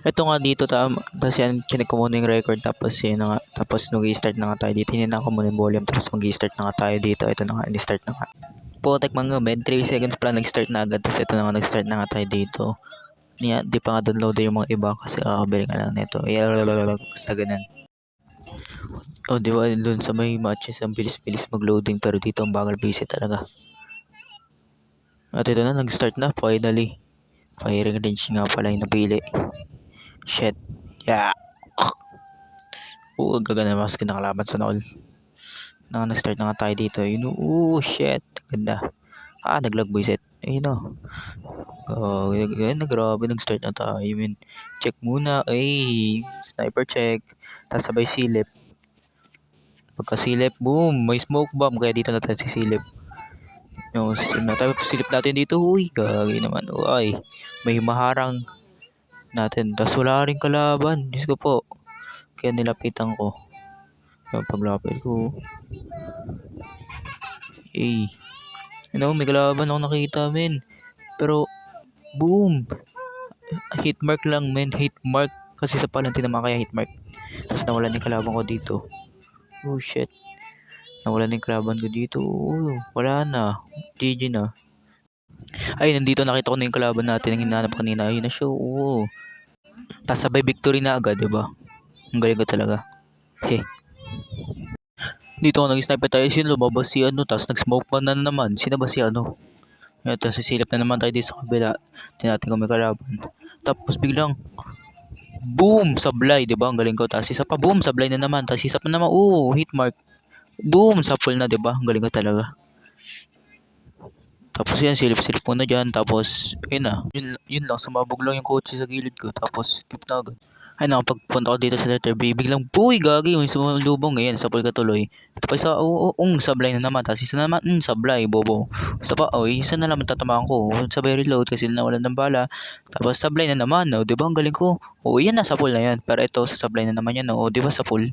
Ito nga dito tapos yan chineck ko muna yung record tapos yun na nga, tapos mag-i-start na nga tayo dito. Hinina ko muna yung volume tapos mag-i-start na nga tayo dito. Ito na nga, ini-start na nga. Putek mga med, 3 seconds pa lang nag-start na agad. Tapos ito na nga, nag-start na nga tayo dito. Di pa nga download yung mga iba kasi kakabili nga lang nito. Basta ganun. Oh, di ba doon sa may matches ang bilis-bilis mag-loading pero dito ang bagal busy talaga. At ito na, nag-start na finally. Firing range nga pala yung napili. Shit. Yeah. Gagana mas kinakalaban sa all. Nag-start na nga tayo dito. Shit. Ganda. Nag-lag buisit. Ayun o. Grabe, nag-start na tayo. Check muna. Sniper check. Tapos sabay silip. Pagka-silip, boom. May smoke bomb. Kaya dito na tayo sisilip. Sisilip na tayo. Silip natin dito. Gagi naman. May maharang natin. Tapos wala rin kalaban. Diyos ko po. Kaya nilapitan ko. Yung paglapit ko. May kalaban ako nakita, men. Pero, boom. Hit mark lang, men. Hit mark. Kasi sa palantin naman kaya hit mark. Tapos nawalan yung kalaban ko dito. Shit. Nawalan yung kalaban ko dito. Wala na. GG na. Nandito nakita ko na yung kalaban natin. Ang hinahanap kanina. Ayun na siya. Tapos sabay victory na agad, diba? Ang galing ko talaga. Dito ako nag-sniper tayo. Sino lumabas si tapos nag-smoke pa na naman. Sino ba si Ito, sisilip na naman tayo dito sa kabila. Tingnan natin kung may kalaban. Tapos biglang, boom! Sablay, diba? Ang galing ko. Tapos isa pa, boom! Sablay na naman. Tapos isa pa naman, hit mark. Boom! Sapul na, diba? Ang galing ko talaga. Tapos yan, silip-silip muna dyan. Tapos, yun na. Yun lang, sumabog lang yung kotse sa gilid ko. Tapos, skip na agad. Nakapagpunta ko dito sa letter B. Biglang, gagi yung sumalubong. Ngayon, sapul ka tuloy. Ito pa isa, sablay na naman. Tapos isa na naman, sablay, bobo. Isa pa, isa na naman tatamaan ko. Sabay reload kasi nawalan ng bala. Tapos sablay na naman. Diba, ang galing ko. Yan na, sapul na yan. Pero ito, sa sablay na naman yan. Diba, sapul.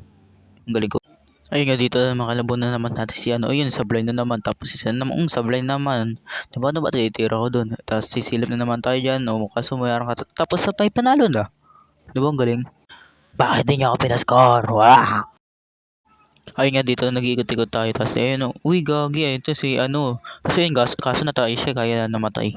Ang galing ko. Ayun nga dito, makalabo na naman natin si yun, sablay na naman. Tapos isa na naman, sablay naman. Diba, titira ko dun. Tapos sisilip na naman tayo dyan. Kaso mayroon ka. Tapos sabay panalo na. Diba, ang galing? Bakit di niya ako pinascore? Wow! Ayun nga dito, nag-iikot-ikot tayo. Tapos ayun, gagi. Ito si Kasi yun, kaso natay siya, kaya namatay.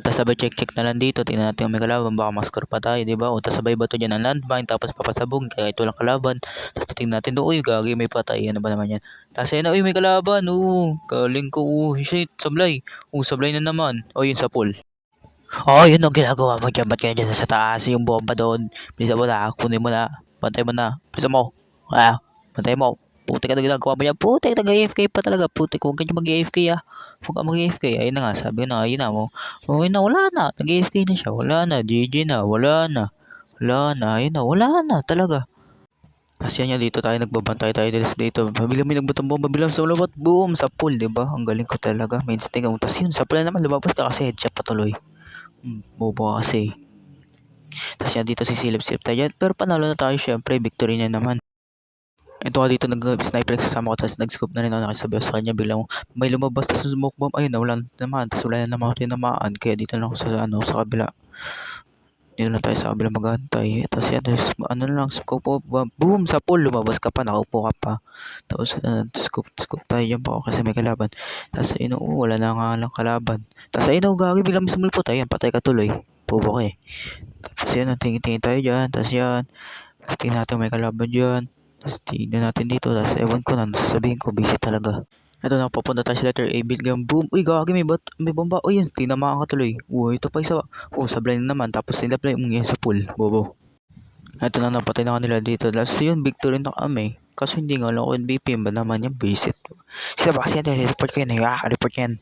Tapos sabay check na lang dito. Tingnan natin kung may kalaban. Baka mascore pa tayo, diba? Tapos sabay bato dyan ang landmine. Tapos papasabog. Kaya ito lang kalaban. Tapos tingnan natin, gagi, may patay. Ano ba naman yan? Tapos ayun, may kalaban. Galing ko. Shit, sablay. Sablay na naman. Yun sa pool. Yun ang ginagawa mo dyan. Ba't kaya dyan sa taas yung bomba doon? Bisa mo na, kunin mo na. Pantay mo na. Bisa mo. Pantay mo. Putik ka na ginagawa mo yan. Putik, nag-AFK pa talaga. Putik, huwag ka dyan mag-AFK Huwag ka mag-AFK. Ayun na nga, sabi ko na, ayun na mo. Ayun na, wala na. Nag-AFK na siya. Wala na. GG na. Wala na. Wala na. Ayun na, wala na. Talaga. Kasi yan dito tayo, nagbabantay tayo dito. Biglang may nagbutang bomba. Biglang sa labot. Boom! Sa pool, diba? Ang galing ko talaga. May instinct ako. Tapos yun, sa pool naman, lumabas ka kasi headshot patuloy. Bobo kasi. Tapos yan dito sisilip-silip tayo dyan. Pero panalo na tayo syempre. Victory na naman. Ito ka dito nag-sniper nagsasama ko. Tapos nag-scope na rin ako. Nakasabi sa kanya. Biglang may lumabas. Tapos smoke bomb. Ayun, wala naman. Tapos wala na naman ako tinamaan. Kaya dito lang ako sa kabila. Dito lang tayo sa kabila mag-antay. Tapos yan. Lang. Scope bomb. Boom! Sa pool. Lumabas ka pa. Nakaupo ka pa. Tapos scope tayo dyan pa ako kasi may kalaban. Tapos ayun, wala na nga lang kalaban. Tapos ayun, gagi. Biglang sumulpot. Ayan, patay ka tuloy. Bobo ka eh. Tapos yan, tingin tayo dyan. Tapos yan. Tapos tingin natin may kalaban dyan. Tapos tingnan natin dito. Tapos ewan ko na. Sasabihin ko, busy talaga. Ito na, papunta tayo sa letter A. Biglang boom. Gagi, may bomba. Yan, tinamaan ka tuloy. Ito pa isa. Sablay na naman. Tapos nilaply yan sa pool. Bobo. Ito na, napatay na kanila dito. Tapos yun, victory na kami. Kaso hindi nga lang ako MVP. Ba naman yung visit. Sila ba kasi yan? Report ko yan. Report yan.